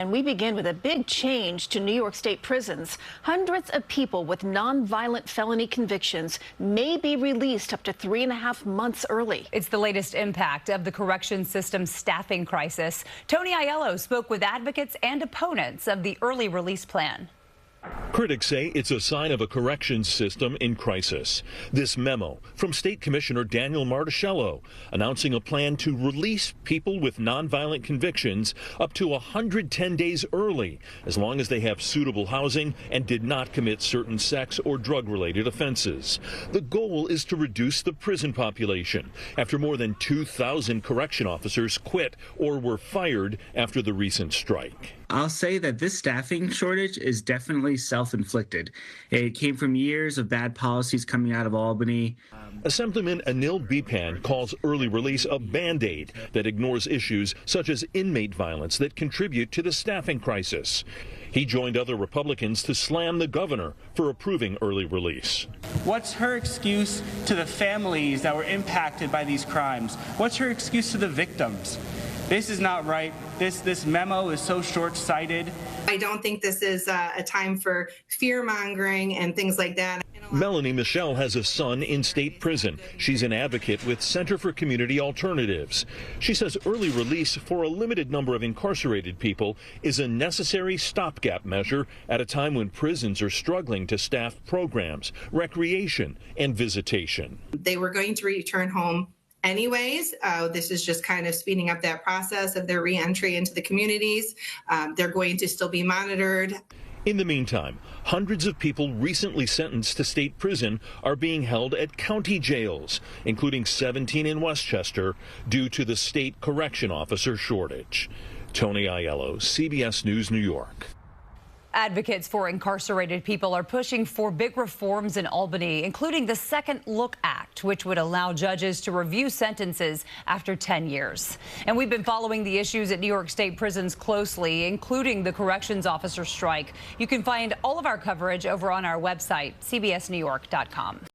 And we begin with a big change to New York State prisons. Hundreds of people with nonviolent felony convictions may be released up to 3.5 months early. It's the latest impact of the correction system's staffing crisis. Tony Aiello spoke with advocates and opponents of the early release plan. Critics say it's a sign of a corrections system in crisis. This memo from State Commissioner Daniel Martuscello announcing a plan to release people with nonviolent convictions up to 110 days early, as long as they have suitable housing and did not commit certain sex or drug-related offenses. The goal is to reduce the prison population after more than 2,000 correction officers quit or were fired after the recent strike. I'll say that this staffing shortage is definitely self-inflicted. It came from years of bad policies coming out of Albany. Assemblyman Anil Bipan calls early release a Band-Aid that ignores issues such as inmate violence that contribute to the staffing crisis. He joined other Republicans to slam the governor for approving early release. What's her excuse to the families that were impacted by these crimes? What's her excuse to the victims? This is not right. This memo is so short-sighted. I don't think this is a time for fear-mongering and things like that. Melanie Michelle has a son in state prison. She's an advocate with Center for Community Alternatives. She says early release for a limited number of incarcerated people is a necessary stopgap measure at a time when prisons are struggling to staff programs, recreation, and visitation. They were going to return home anyways. This is just kind of speeding up that process of their reentry into the communities. They're going to still be monitored. In the meantime, hundreds of people recently sentenced to state prison are being held at county jails, including 17 in Westchester, due to the state correction officer shortage. Tony Aiello, CBS News, New York. Advocates for incarcerated people are pushing for big reforms in Albany, including the Second Look Act, which would allow judges to review sentences after 10 years. And we've been following the issues at New York State prisons closely, including the corrections officer strike. You can find all of our coverage over on our website, cbsnewyork.com.